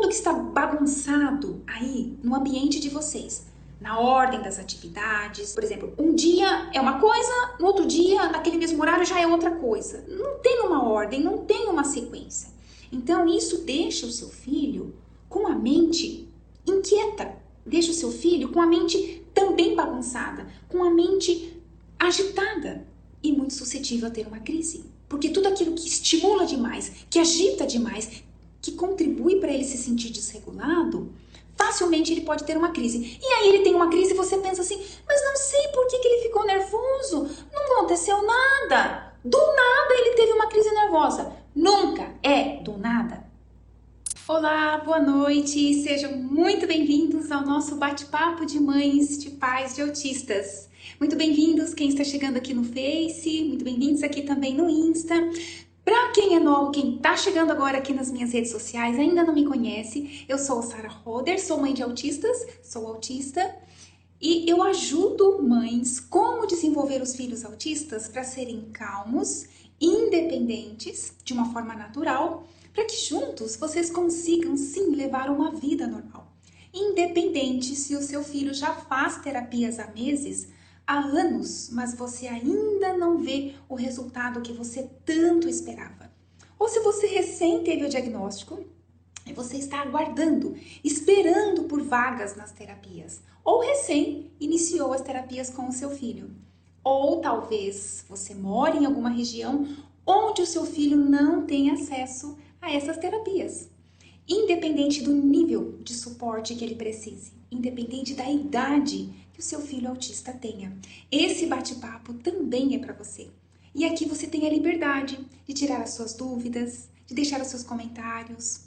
que está bagunçado aí no ambiente de vocês, na ordem das atividades, por exemplo, um dia é uma coisa, no outro dia, naquele mesmo horário, já é outra coisa. Não tem uma ordem, não tem uma sequência. Então, isso deixa o seu filho com a mente inquieta, deixa o seu filho com a mente também bagunçada, com a mente agitada e muito suscetível a ter uma crise. Porque tudo aquilo que estimula demais, que agita demais, que contribui para ele se sentir desregulado, facilmente ele pode ter uma crise. E aí ele tem uma crise e você pensa assim, mas não sei por que ele ficou nervoso, não aconteceu nada. Do nada ele teve uma crise nervosa. Nunca é do nada. Olá, boa noite, sejam muito bem-vindos ao nosso bate-papo de mães de pais de autistas. Muito bem-vindos quem está chegando aqui no Face, muito bem-vindos aqui também no Insta. Para quem é novo, quem está chegando agora aqui nas minhas redes sociais, ainda não me conhece, eu sou Sara Roder, sou mãe de autistas, sou autista e eu ajudo mães como desenvolver os filhos autistas para serem calmos, independentes, de uma forma natural, para que juntos vocês consigam sim levar uma vida normal. Independente se o seu filho já faz terapias há meses, há anos, mas você ainda não vê o resultado que você tanto esperava. Ou se você recém teve o diagnóstico e você está aguardando, esperando por vagas nas terapias, ou recém iniciou as terapias com o seu filho. Ou talvez você mora em alguma região onde o seu filho não tem acesso a essas terapias. Independente do nível de suporte que ele precise, independente da idade que o seu filho autista tenha, esse bate-papo também é para você. E aqui você tem a liberdade de tirar as suas dúvidas, de deixar os seus comentários.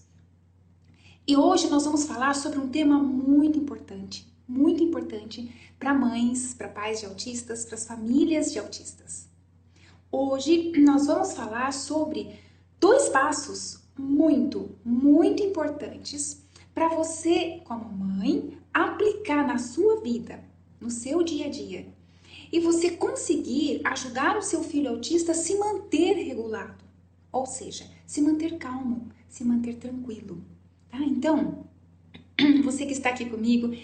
E hoje nós vamos falar sobre um tema muito importante para mães, para pais de autistas, para as famílias de autistas. Hoje nós vamos falar sobre 2 passos muito importantes para você, como mãe, aplicar na sua vida, no seu dia a dia. E você conseguir ajudar o seu filho autista a se manter regulado. Ou seja, se manter calmo, se manter tranquilo. Tá? Então, você que está aqui comigo,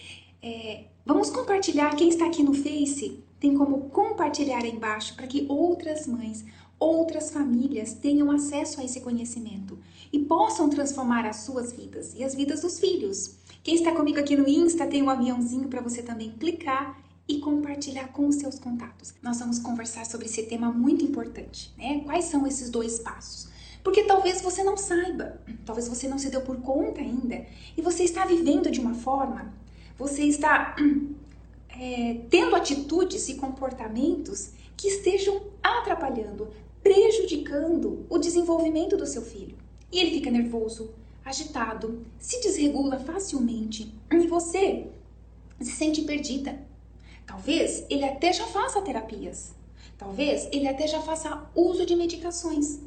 vamos compartilhar. Quem está aqui no Face tem como compartilhar aí embaixo para que outras mães, outras famílias tenham acesso a esse conhecimento e possam transformar as suas vidas e as vidas dos filhos. Quem está comigo aqui no Insta tem um aviãozinho para você também clicar e compartilhar com os seus contatos. Nós vamos conversar sobre esse tema muito importante, né? Quais são esses 2 passos? Porque talvez você não saiba, talvez você não se deu por conta ainda e você está vivendo de uma forma, você está tendo atitudes e comportamentos que estejam atrapalhando, prejudicando o desenvolvimento do seu filho. E ele fica nervoso, agitado, se desregula facilmente e você se sente perdida. Talvez ele até já faça terapias, talvez ele até já faça uso de medicações,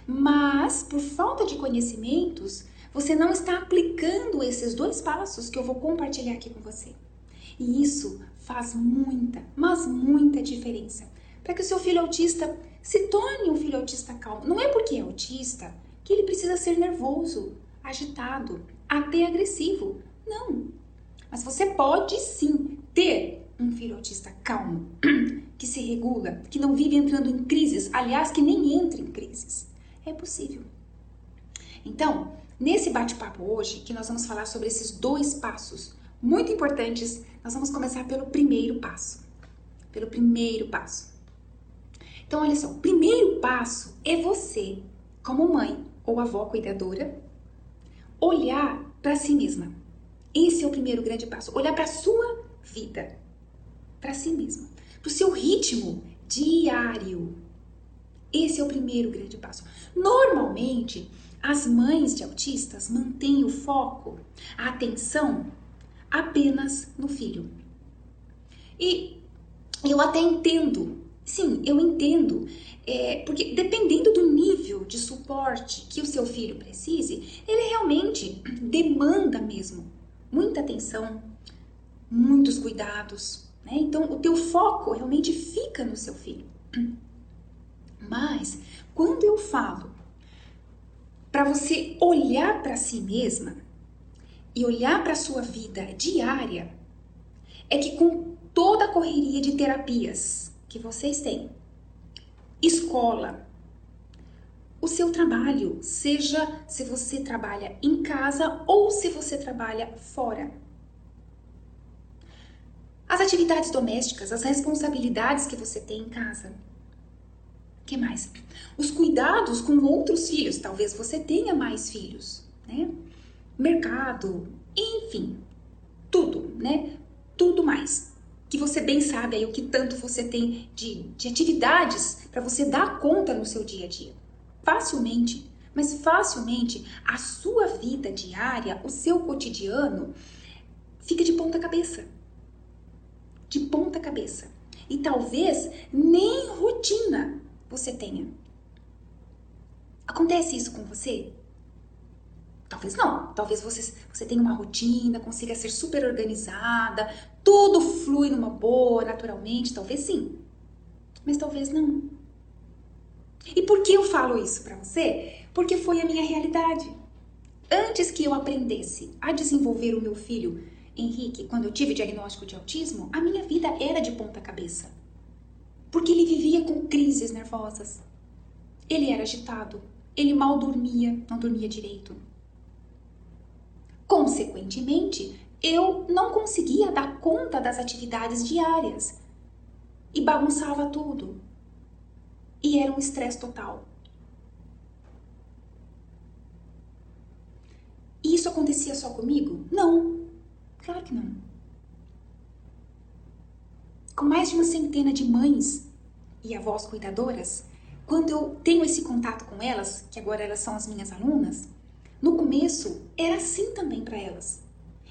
mas por falta de conhecimentos, você não está aplicando esses 2 passos que eu vou compartilhar aqui com você. E isso faz muita, mas muita diferença para que o seu filho autista se torne um filho autista calmo. Não é porque é autista que ele precisa ser nervoso, agitado, até agressivo. Não. Mas você pode sim ter um filho autista calmo, que se regula, que não vive entrando em crises, aliás, que nem entra em crises. É possível. Então, nesse bate-papo hoje, que nós vamos falar sobre esses 2 passos muito importantes, nós vamos começar pelo primeiro passo. Pelo primeiro passo. Então, olha só, o primeiro passo é você, como mãe ou avó cuidadora, olhar para si mesma. Esse é o primeiro grande passo. Olhar para a sua vida, para si mesma, para o seu ritmo diário. Esse é o primeiro grande passo. Normalmente, as mães de autistas mantêm o foco, a atenção, apenas no filho. E eu até entendo, sim, eu entendo, porque dependendo do nível de suporte que o seu filho precise, ele realmente demanda mesmo muita atenção, muitos cuidados, né? Então, o teu foco realmente fica no seu filho. Mas, quando eu falo para você olhar para si mesma, e olhar para a sua vida diária é que com toda a correria de terapias que vocês têm, escola, o seu trabalho, seja se você trabalha em casa ou se você trabalha fora, as atividades domésticas, as responsabilidades que você tem em casa, o que mais? Os cuidados com outros filhos, talvez você tenha mais filhos, né? Mercado, enfim, tudo, né? Tudo mais. Que você bem sabe aí o que tanto você tem de atividades para você dar conta no seu dia a dia. Facilmente, mas facilmente, a sua vida diária, o seu cotidiano, fica de ponta cabeça. De ponta cabeça. E talvez nem rotina você tenha. Acontece isso com você? Talvez não. Talvez você tenha uma rotina, consiga ser super organizada, tudo flui numa boa, naturalmente. Talvez sim. Mas talvez não. E por que eu falo isso pra você? Porque foi a minha realidade. Antes que eu aprendesse a desenvolver o meu filho, Henrique, quando eu tive diagnóstico de autismo, a minha vida era de ponta cabeça. Porque ele vivia com crises nervosas. Ele era agitado. Ele mal dormia, não dormia direito. Consequentemente, eu não conseguia dar conta das atividades diárias. E bagunçava tudo. E era um estresse total. E isso acontecia só comigo? Não. Claro que não. Com mais de uma centena de mães e avós cuidadoras, quando eu tenho esse contato com elas, que agora elas são as minhas alunas, no começo era assim também para elas.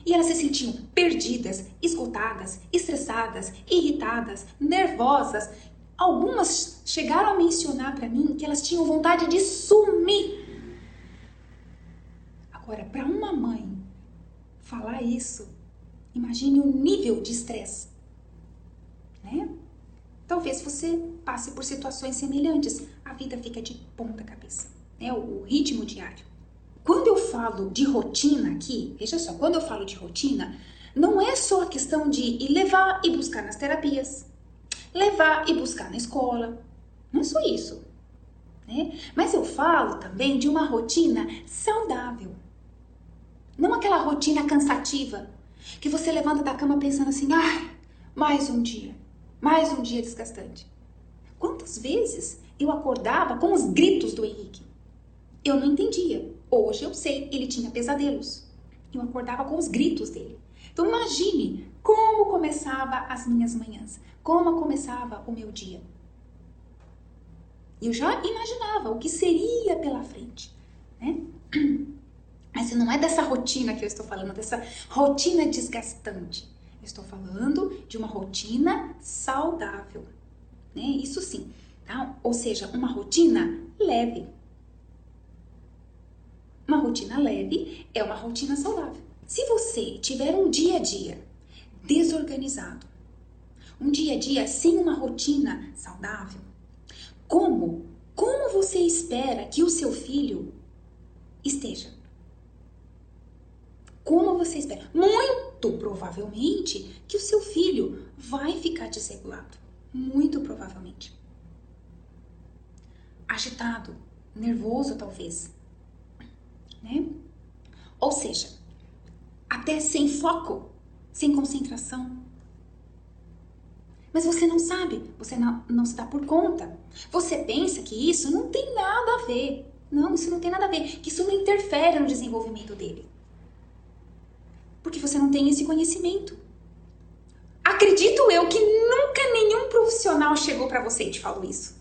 E elas se sentiam perdidas, esgotadas, estressadas, irritadas, nervosas. Algumas chegaram a mencionar para mim que elas tinham vontade de sumir. Agora, para uma mãe falar isso, imagine o nível de estresse, né? Talvez você passe por situações semelhantes. A vida fica de ponta cabeça, né? O ritmo diário. Quando eu falo de rotina aqui, veja só, quando eu falo de rotina, não é só a questão de ir levar e buscar nas terapias, levar e buscar na escola. Não é só isso, né? Mas eu falo também de uma rotina saudável. Não aquela rotina cansativa, que você levanta da cama pensando assim, mais um dia desgastante. Quantas vezes eu acordava com os gritos do Henrique? Eu não entendia. Hoje eu sei, ele tinha pesadelos. Eu acordava com os gritos dele. Então imagine como começava as minhas manhãs, como começava o meu dia. Eu já imaginava o que seria pela frente, né? Mas não é dessa rotina que eu estou falando, dessa rotina desgastante. Eu estou falando de uma rotina saudável, né? Isso sim, tá? Ou seja, uma rotina leve. Uma rotina leve é uma rotina saudável. Se você tiver um dia a dia desorganizado, um dia a dia sem uma rotina saudável, como você espera que o seu filho esteja? Como você espera? Muito provavelmente que o seu filho vai ficar desregulado. Muito provavelmente. Agitado, nervoso talvez, né? Ou seja, até sem foco, sem concentração. Mas você não sabe, você não se dá por conta. Você pensa que isso não tem nada a ver. Não, isso não tem nada a ver, que isso não interfere no desenvolvimento dele. Porque você não tem esse conhecimento. Acredito eu que nunca nenhum profissional chegou para você e te falou isso.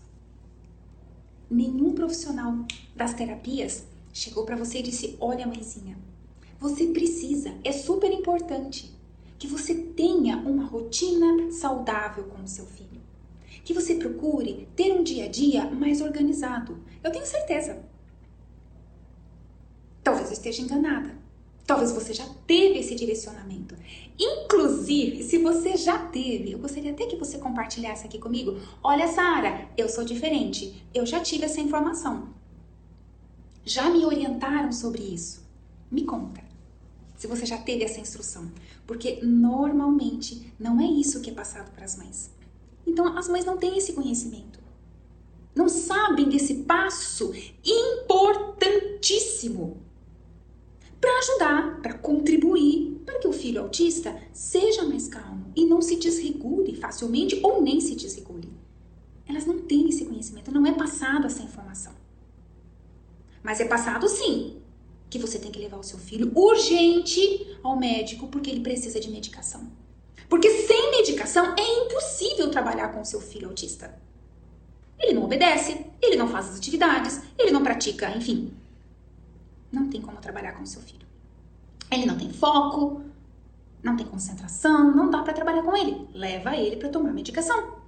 Nenhum profissional das terapias chegou para você e disse, olha mãezinha, você precisa, é super importante que você tenha uma rotina saudável com o seu filho. Que você procure ter um dia a dia mais organizado. Eu tenho certeza. Talvez eu esteja enganada. Talvez você já teve esse direcionamento. Inclusive, se você já teve, eu gostaria até que você compartilhasse aqui comigo. Olha, Sara, eu sou diferente. Eu já tive essa informação. Já me orientaram sobre isso. Me conta. se você já teve essa instrução. Porque normalmente não é isso que é passado para as mães. Então as mães não têm esse conhecimento. Não sabem desse passo importantíssimo para ajudar, para contribuir, para que o filho autista seja mais calmo e não se desregule facilmente ou nem se desregule. Elas não têm esse conhecimento, não é passado essa informação. Mas é passado sim, que você tem que levar o seu filho urgente ao médico porque ele precisa de medicação. Porque sem medicação é impossível trabalhar com o seu filho autista. Ele não obedece, ele não faz as atividades, ele não pratica, enfim. Não tem como trabalhar com o seu filho. Ele não tem foco, não tem concentração, não dá para trabalhar com ele. Leva ele para tomar medicação.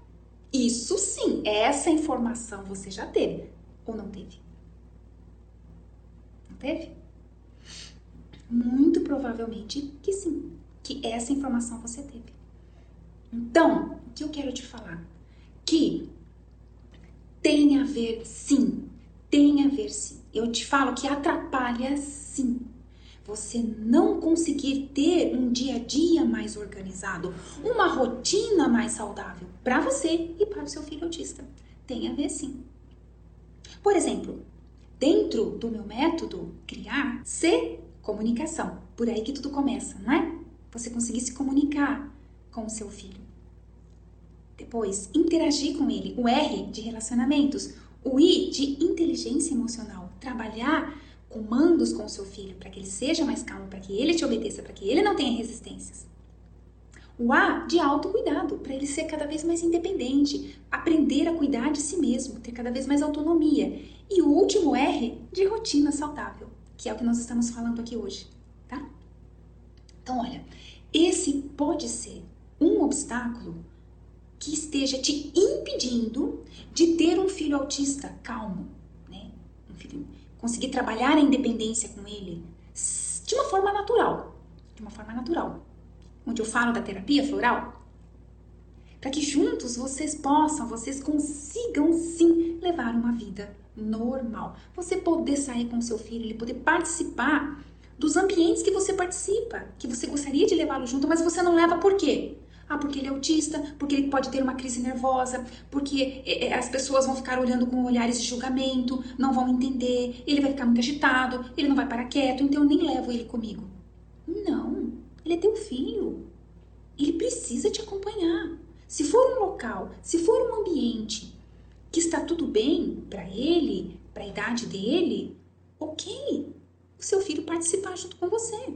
Isso sim, essa informação você já teve ou não teve? Não teve? Muito provavelmente que sim, que essa informação você teve. Então, o que eu quero te falar? Que tem a ver sim, tem a ver sim. Eu te falo que atrapalha sim. Você não conseguir ter um dia a dia mais organizado, uma rotina mais saudável para você e para o seu filho autista. Tem a ver sim. Por exemplo, dentro do meu método Criar, C, comunicação. Por aí que tudo começa, não é? Você conseguir se comunicar com o seu filho. Depois, interagir com ele. O R de relacionamentos. O I de inteligência emocional. Trabalhar comandos com o seu filho para que ele seja mais calmo, para que ele te obedeça, para que ele não tenha resistências. O A de autocuidado, para ele ser cada vez mais independente, aprender a cuidar de si mesmo, ter cada vez mais autonomia. E o último R de rotina saudável, que é o que nós estamos falando aqui hoje, tá? Então, olha, esse pode ser um obstáculo que esteja te impedindo de ter um filho autista calmo, né? Um filho, conseguir trabalhar a independência com ele de uma forma natural, onde eu falo da terapia floral, para que juntos vocês consigam sim levar uma vida normal. Você poder sair com seu filho, ele poder participar dos ambientes que você participa, que você gostaria de levá-lo junto, mas você não leva por quê? Ah, porque ele é autista, porque ele pode ter uma crise nervosa, porque as pessoas vão ficar olhando com olhares de julgamento, não vão entender, ele vai ficar muito agitado, ele não vai parar quieto, então eu nem levo ele comigo. Não, ele é teu filho, ele precisa te acompanhar. Se for um local, se for um ambiente que está tudo bem para ele, para a idade dele, ok, o seu filho participar junto com você.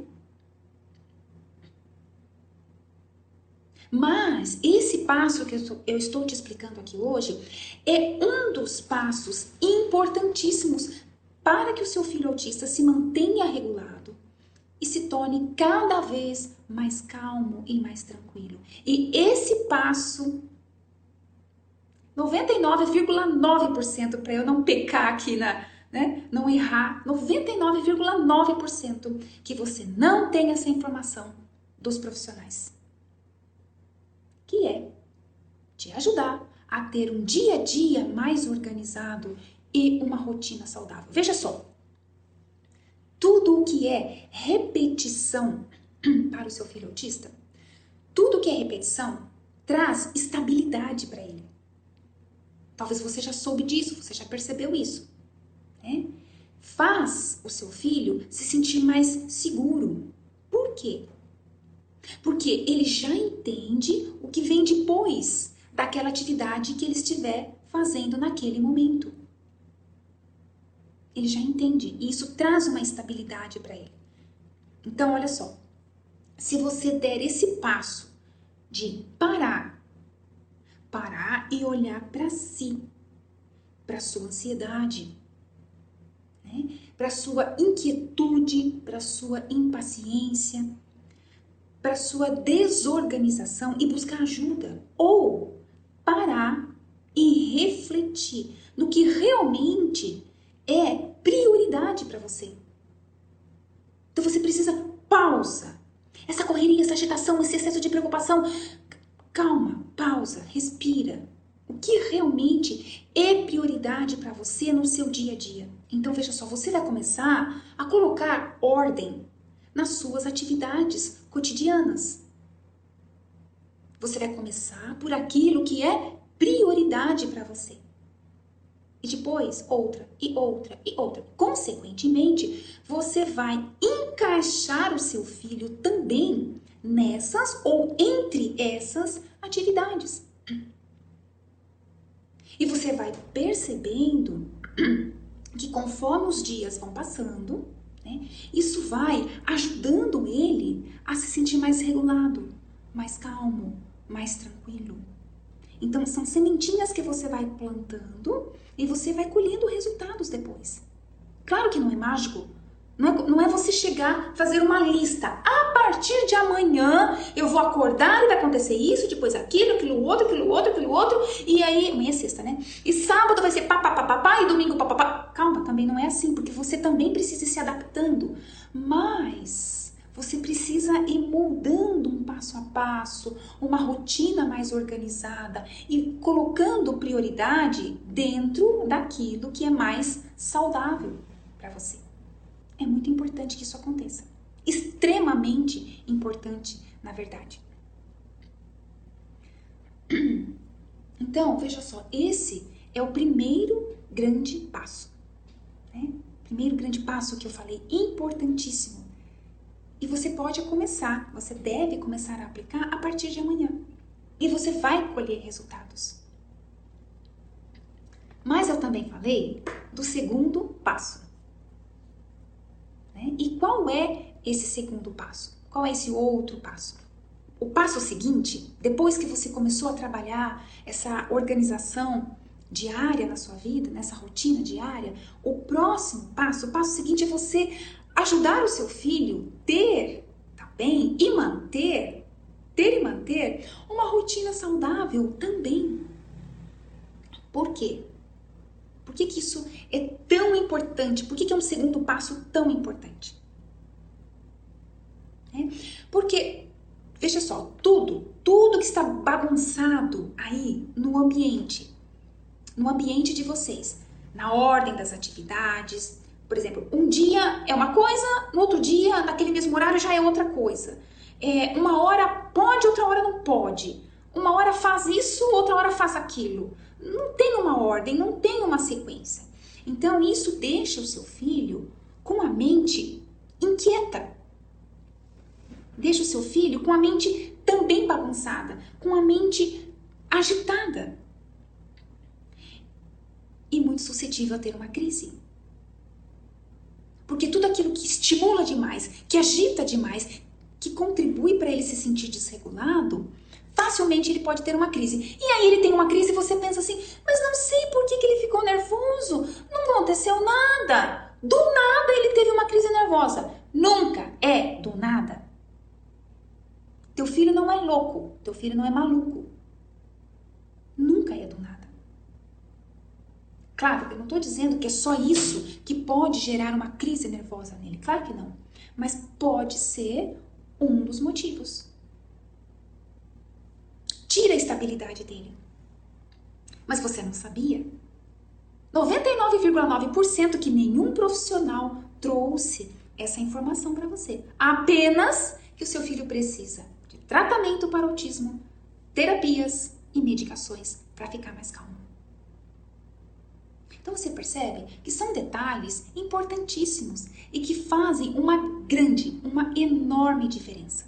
Mas esse passo que eu estou te explicando aqui hoje é um dos passos importantíssimos para que o seu filho autista se mantenha regulado e se torne cada vez mais calmo e mais tranquilo. E esse passo, 99,9% para eu não pecar aqui não errar, 99,9% que você não tem essa informação dos profissionais. Que é te ajudar a ter um dia a dia mais organizado e uma rotina saudável. Veja só, tudo o que é repetição para o seu filho autista, tudo o que é repetição traz estabilidade para ele. Talvez você já soube disso, você já percebeu isso, né? Faz o seu filho se sentir mais seguro. Por quê? Porque ele já entende o que vem depois daquela atividade que ele estiver fazendo naquele momento. Ele já entende e isso traz uma estabilidade para ele. Então, olha só, se você der esse passo de parar e olhar para si, para sua ansiedade, né? Para sua inquietude, para sua impaciência, para sua desorganização e buscar ajuda, ou parar e refletir no que realmente é prioridade para você. Então você precisa pausa. Essa correria, essa agitação, esse excesso de preocupação, calma, pausa, respira. O que realmente é prioridade para você no seu dia a dia? Então veja só, você vai começar a colocar ordem nas suas atividades cotidianas. Você vai começar por aquilo que é prioridade para você. E depois, outra, e outra, e outra. Consequentemente, você vai encaixar o seu filho também nessas ou entre essas atividades. E você vai percebendo que conforme os dias vão passando, né, isso vai ajudando ele a se sentir mais regulado, mais calmo, mais tranquilo. Então, são sementinhas que você vai plantando e você vai colhendo resultados depois. Claro que não é mágico. Não é você chegar, fazer uma lista. A partir de amanhã eu vou acordar e vai acontecer isso, depois aquilo outro, e aí, amanhã é sexta, né? E sábado vai ser papapá, e domingo papapá. Calma, também não é assim, porque você também precisa ir se adaptando. Mas você precisa ir moldando um passo a passo, uma rotina mais organizada e colocando prioridade dentro daquilo que é mais saudável para você. É muito importante que isso aconteça. Extremamente importante, na verdade. Então, veja só, esse é o primeiro grande passo. Né? Primeiro grande passo que eu falei, importantíssimo. E você pode começar, você deve começar a aplicar a partir de amanhã. E você vai colher resultados. Mas eu também falei do segundo passo. E qual é esse segundo passo? Qual é esse outro passo? O passo seguinte, depois que você começou a trabalhar essa organização diária na sua vida, nessa rotina diária, o próximo passo, o passo seguinte é você ajudar o seu filho ter, tá bem, e manter uma rotina saudável também. Por quê? Por que isso é tão importante? Por que é um segundo passo tão importante? Porque, veja só, tudo que está bagunçado aí no ambiente de vocês, na ordem das atividades, por exemplo, um dia é uma coisa, no outro dia, naquele mesmo horário, já é outra coisa. Uma hora pode, outra hora não pode. Uma hora faz isso, outra hora faz aquilo. Não tem uma ordem, não tem uma sequência. Então, isso deixa o seu filho com a mente inquieta. Deixa o seu filho com a mente também bagunçada, com a mente agitada. E muito suscetível a ter uma crise. Porque tudo aquilo que estimula demais, que agita demais, que contribui para ele se sentir desregulado, facilmente ele pode ter uma crise. E aí ele tem uma crise e você pensa assim, mas não sei por que ele ficou nervoso, não aconteceu nada. Do nada ele teve uma crise nervosa. Nunca é do nada. Teu filho não é louco, teu filho não é maluco. Nunca é do nada. Claro, eu não estou dizendo que é só isso que pode gerar uma crise nervosa nele. Claro que não. Mas pode ser um dos motivos. Tira a estabilidade dele. Mas você não sabia? 99,9% que nenhum profissional trouxe essa informação para você. Apenas que o seu filho precisa de tratamento para autismo, terapias e medicações para ficar mais calmo. Então você percebe que são detalhes importantíssimos e que fazem uma enorme diferença.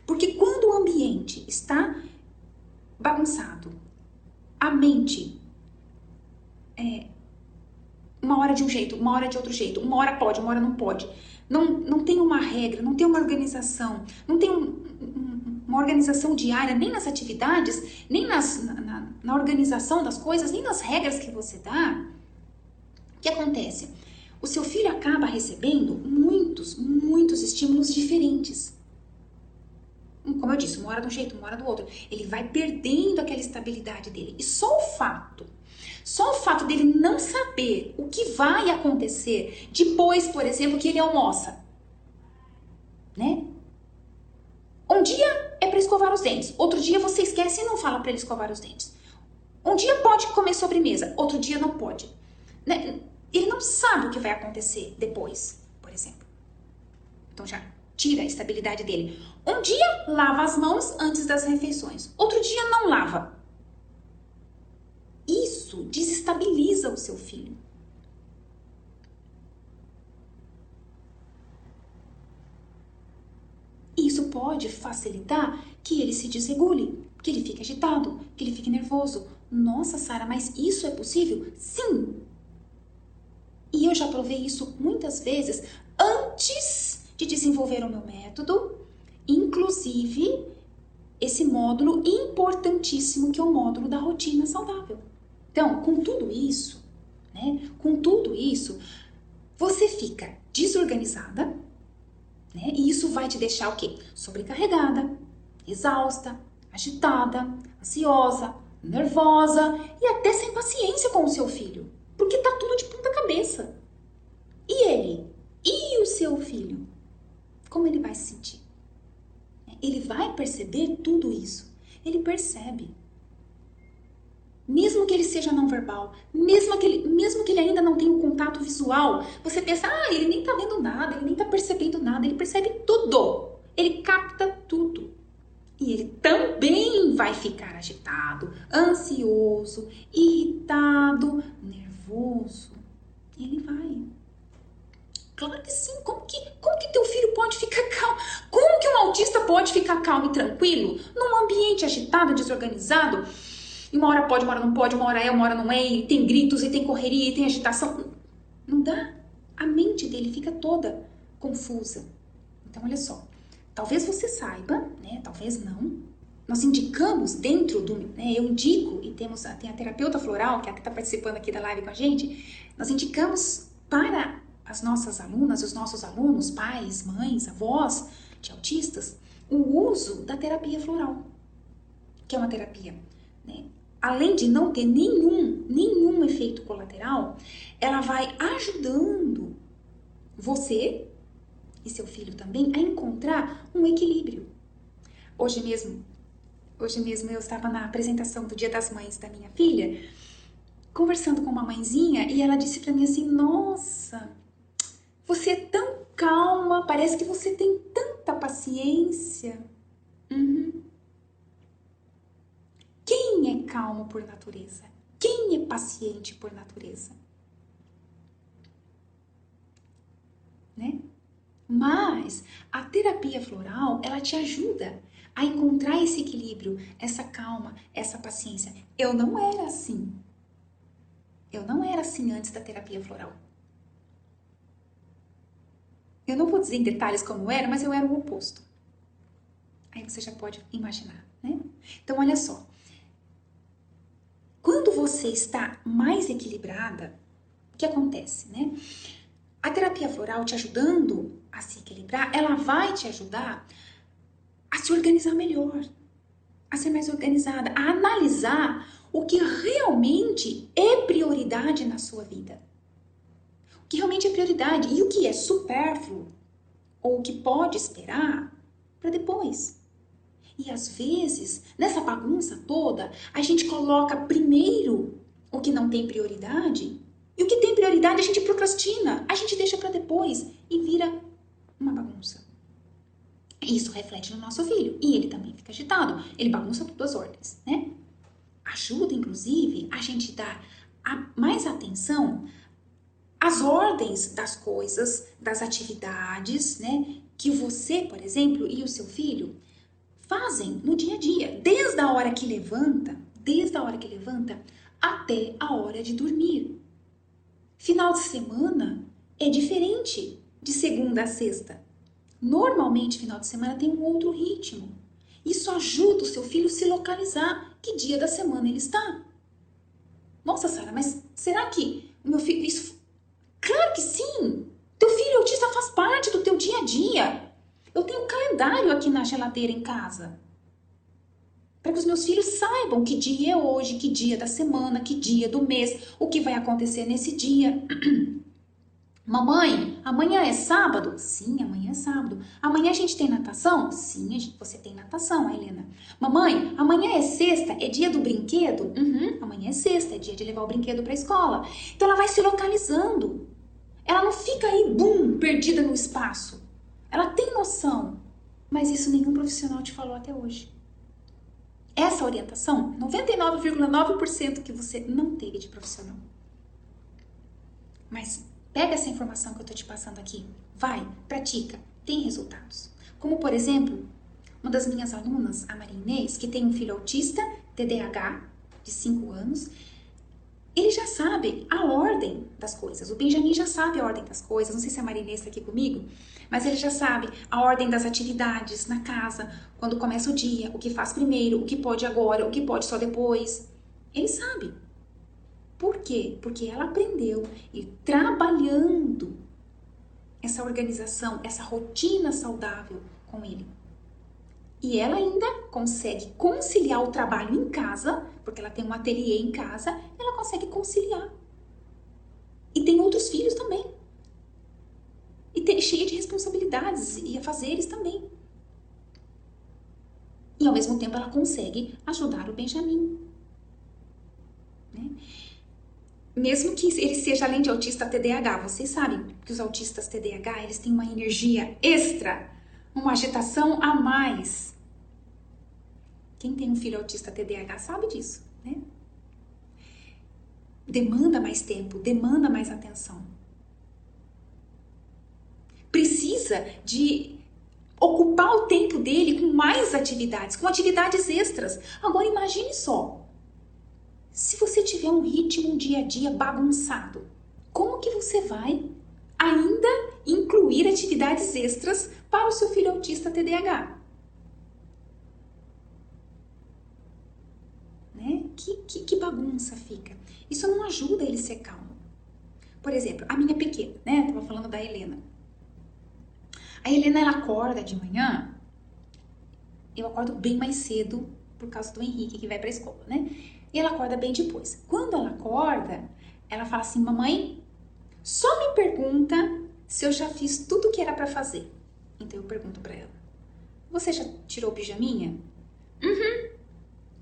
Porque quando o ambiente está bagunçado, a mente uma hora de um jeito, uma hora de outro jeito, uma hora pode, uma hora não pode. Não tem uma regra, não tem uma organização, não tem uma organização diária, nem nas atividades, nem na organização das coisas, nem nas regras que você dá. O que acontece? O seu filho acaba recebendo muitos estímulos diferentes. Como eu disse, uma hora de um jeito, uma hora do outro. Ele vai perdendo aquela estabilidade dele. E só o fato dele não saber o que vai acontecer depois, por exemplo, que ele almoça, né? Um dia é para escovar os dentes, outro dia você esquece e não fala para ele escovar os dentes. Um dia pode comer sobremesa, outro dia não pode. Né? Ele não sabe o que vai acontecer depois, por exemplo. Então já tira a estabilidade dele. Um dia lava as mãos antes das refeições, outro dia não lava. Isso desestabiliza o seu filho. Isso pode facilitar que ele se desregule, que ele fique agitado, que ele fique nervoso. Nossa, Sara, mas isso é possível? Sim! E eu já provei isso muitas vezes antes de desenvolver o meu método, inclusive esse módulo importantíssimo que é o módulo da rotina saudável. Então, com tudo isso, você fica desorganizada, né? E isso vai te deixar o quê? Sobrecarregada, exausta, agitada, ansiosa, nervosa e até sem paciência com o seu filho. Porque tá tudo de ponta cabeça. E ele? E o seu filho? Como ele vai se sentir? Ele vai perceber tudo isso. Ele percebe. Mesmo que ele seja não verbal, mesmo que ele ainda não tenha um contato visual, você pensa, ele nem tá vendo nada, ele nem tá percebendo nada, ele percebe tudo. Ele capta tudo. E ele também vai ficar agitado, ansioso, irritado, nervoso. Ele vai. Claro que sim. Como que teu filho pode ficar calmo? Como que um autista pode ficar calmo e tranquilo num ambiente agitado, desorganizado? E uma hora pode, uma hora não pode, uma hora é, uma hora não é, e tem gritos, e tem correria, e tem agitação. Não dá. A mente dele fica toda confusa. Então, olha só. Talvez você saiba, né? Talvez não. Nós indicamos dentro do... né, eu indico, e tem a terapeuta floral, que está participando aqui da live com a gente, nós indicamos para as nossas alunas, os nossos alunos, pais, mães, avós de autistas, o uso da terapia floral, que é uma terapia, né? Além de não ter nenhum efeito colateral, ela vai ajudando você e seu filho também a encontrar um equilíbrio. Hoje mesmo eu estava na apresentação do Dia das Mães da minha filha, conversando com uma mãezinha, e ela disse pra mim assim, nossa, você é tão calma, parece que você tem tanta paciência. Quem é calmo por natureza? Quem é paciente por natureza? Né? Mas a terapia floral, ela te ajuda a encontrar esse equilíbrio, essa calma, essa paciência. Eu não era assim. Eu não era assim antes da terapia floral. Eu não vou dizer em detalhes como era, mas eu era o oposto. Aí você já pode imaginar, né? Então, olha só. Quando você está mais equilibrada, o que acontece, né? A terapia floral te ajudando a se equilibrar, ela vai te ajudar a se organizar melhor, a ser mais organizada, a analisar o que realmente é prioridade na sua vida. O que realmente é prioridade e o que é supérfluo ou o que pode esperar para depois. E às vezes, nessa bagunça toda, a gente coloca primeiro o que não tem prioridade e o que tem prioridade a gente procrastina, a gente deixa para depois e vira uma bagunça. Isso reflete no nosso filho e ele também fica agitado, ele bagunça tudo as ordens, né? Ajuda, inclusive, a gente dar mais atenção às ordens das coisas, das atividades, né? Que você, por exemplo, e o seu filho fazem no dia a dia, desde a hora que levanta até a hora de dormir. Final de semana é diferente de segunda a sexta. Normalmente, final de semana tem um outro ritmo. Isso ajuda o seu filho a se localizar que dia da semana ele está. Nossa, Sara, mas será que o meu filho... Claro que sim! Teu filho autista faz parte do teu dia a dia. Eu tenho um calendário aqui na geladeira em casa. Para que os meus filhos saibam que dia é hoje, que dia da semana, que dia do mês, o que vai acontecer nesse dia. Mamãe, amanhã é sábado? Sim, amanhã é sábado. Amanhã a gente tem natação? Sim, você tem natação, a Helena. Mamãe, amanhã é sexta, é dia do brinquedo? Amanhã é sexta, é dia de levar o brinquedo para a escola. Então ela vai se localizando. Ela não fica aí, perdida no espaço. ela tem noção, mas isso nenhum profissional te falou até hoje. Essa orientação, 99,9% que você não teve de profissional. Mas pega essa informação que eu tô te passando aqui, vai, pratica, tem resultados. Como, por exemplo, uma das minhas alunas, a Maria Inês, que tem um filho autista, TDAH, de 5 anos, ele já sabe a ordem das coisas. O Benjamin já sabe a ordem das coisas. Não sei se a Maria Inês está aqui comigo, mas ele já sabe a ordem das atividades na casa, quando começa o dia, o que faz primeiro, o que pode agora, o que pode só depois. Ele sabe. Por quê? Porque ela aprendeu e trabalhando essa organização, essa rotina saudável com ele. E ela ainda consegue conciliar o trabalho em casa, porque ela tem um ateliê em casa, ela consegue conciliar. E tem outros filhos também. E tem cheia de responsabilidades e afazeres também. E ao mesmo tempo ela consegue ajudar o Benjamin. Né? Mesmo que ele seja, além de autista, TDAH, vocês sabem que os autistas TDAH, eles têm uma energia extra, uma agitação a mais. Quem tem um filho autista TDAH sabe disso, né? Demanda mais tempo, demanda mais atenção. Precisa de ocupar o tempo dele com mais atividades, com atividades extras. Agora imagine só, se você tiver um ritmo, um dia a dia bagunçado, como que você vai ainda incluir atividades extras para o seu filho autista TDAH? Né? Que bagunça fica. Isso não ajuda ele a ser calmo. Por exemplo, a minha pequena, né? Tava falando da Helena. A Helena, ela acorda de manhã, eu acordo bem mais cedo por causa do Henrique, que vai pra escola, né? E ela acorda bem depois. Quando ela acorda, ela fala assim, mamãe, só me pergunta se eu já fiz tudo o que era pra fazer. Então eu pergunto pra ela, você já tirou o pijaminha? Uhum.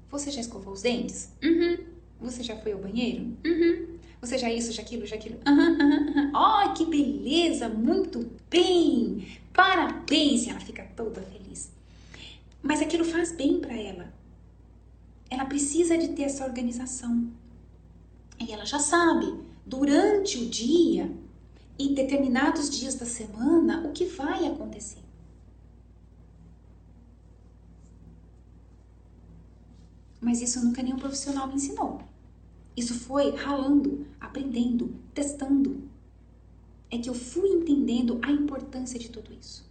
Você já escovou os dentes? Uhum. Você já foi ao banheiro? Uhum. Você já isso, já aquilo, já aquilo? Uhum. Oh, que beleza! Muito bem! Parabéns! E ela fica toda feliz. Mas aquilo faz bem para ela. Ela precisa de ter essa organização. E ela já sabe, durante o dia, em determinados dias da semana, o que vai acontecer. Mas isso nunca nenhum profissional me ensinou. Isso foi ralando, aprendendo, testando. É que eu fui entendendo a importância de tudo isso.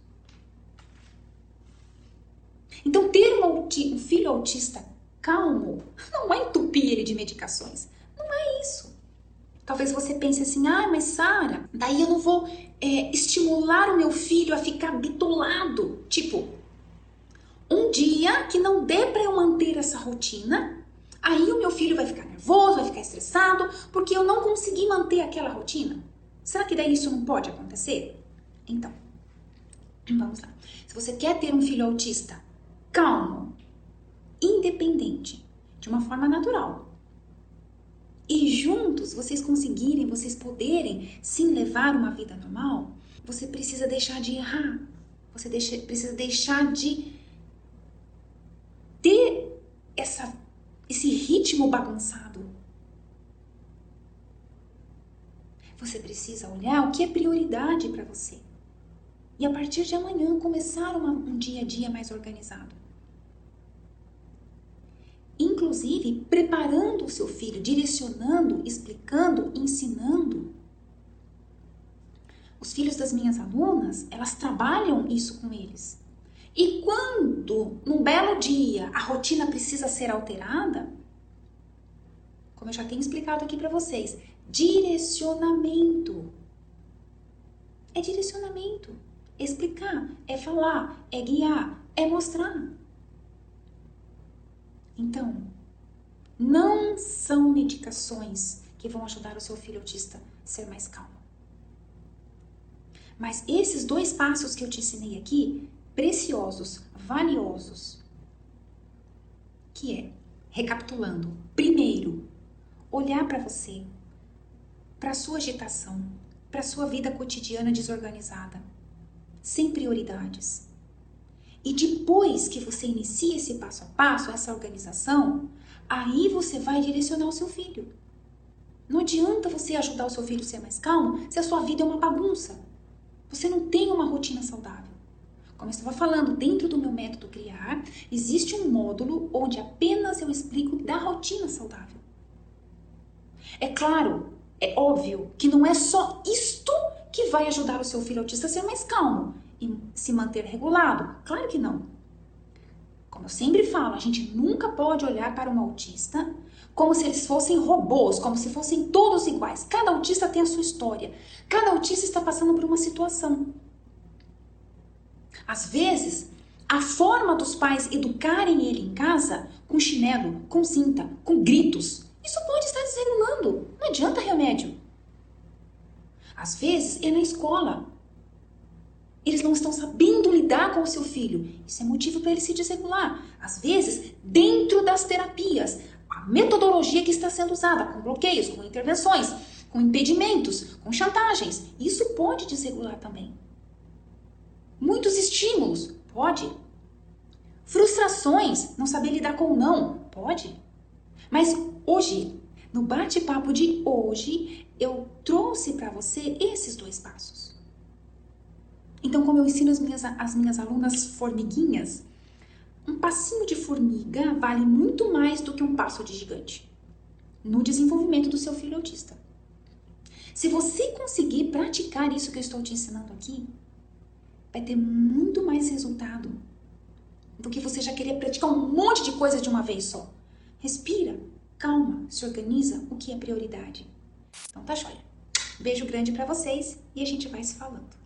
Então, ter um filho autista calmo não é entupir ele de medicações. Não é isso. Talvez você pense assim, mas Sara, daí eu não vou estimular o meu filho a ficar bitolado. Tipo, um dia que não dê para eu manter essa rotina, aí o meu filho vai ficar nervoso, vai ficar estressado, porque eu não consegui manter aquela rotina. Será que daí isso não pode acontecer? Então, vamos lá. Se você quer ter um filho autista calmo, independente, de uma forma natural, e juntos vocês poderem sim levar uma vida normal, você precisa deixar de errar, você precisa deixar de ter esse ritmo bagunçado. Você precisa olhar o que é prioridade para você. E a partir de amanhã começar um dia a dia mais organizado. Inclusive, preparando o seu filho, direcionando, explicando, ensinando. Os filhos das minhas alunas, elas trabalham isso com eles. E quando, num belo dia, a rotina precisa ser alterada, como eu já tenho explicado aqui para vocês, direcionamento. É direcionamento. É explicar, é falar, é guiar, é mostrar. Então, não são medicações que vão ajudar o seu filho autista a ser mais calmo. Mas esses 2 passos que eu te ensinei aqui, preciosos, valiosos, que é, recapitulando, primeiro, olhar para você, para a sua agitação, para a sua vida cotidiana desorganizada sem prioridades. E depois que você inicia esse passo a passo, essa organização, aí você vai direcionar o seu filho. Não adianta você ajudar o seu filho a ser mais calmo se a sua vida é uma bagunça. Você não tem uma rotina saudável. Como eu estava falando, dentro do meu método Criar, existe um módulo onde apenas eu explico da rotina saudável. É claro, é óbvio que não é só isto que vai ajudar o seu filho autista a ser mais calmo e se manter regulado. Claro que não. Como eu sempre falo, a gente nunca pode olhar para um autista como se eles fossem robôs, como se fossem todos iguais. Cada autista tem a sua história. Cada autista está passando por uma situação. Às vezes, a forma dos pais educarem ele em casa, com chinelo, com cinta, com gritos, isso pode estar desregulando. Não adianta remédio. Às vezes, é na escola. Eles não estão sabendo lidar com o seu filho. Isso é motivo para ele se desregular. Às vezes, dentro das terapias, a metodologia que está sendo usada, com bloqueios, com intervenções, com impedimentos, com chantagens, isso pode desregular também. Muitos estímulos, pode. Frustrações, não saber lidar com o não, pode. Mas hoje, no bate-papo de hoje, eu trouxe para você esses 2 passos. Então, como eu ensino as minhas alunas formiguinhas, um passinho de formiga vale muito mais do que um passo de gigante no desenvolvimento do seu filho autista. Se você conseguir praticar isso que eu estou te ensinando aqui, vai ter muito mais resultado do que você já querer praticar um monte de coisa de uma vez só. Respira, calma, se organiza o que é prioridade. Então tá joia. Beijo grande pra vocês e a gente vai se falando.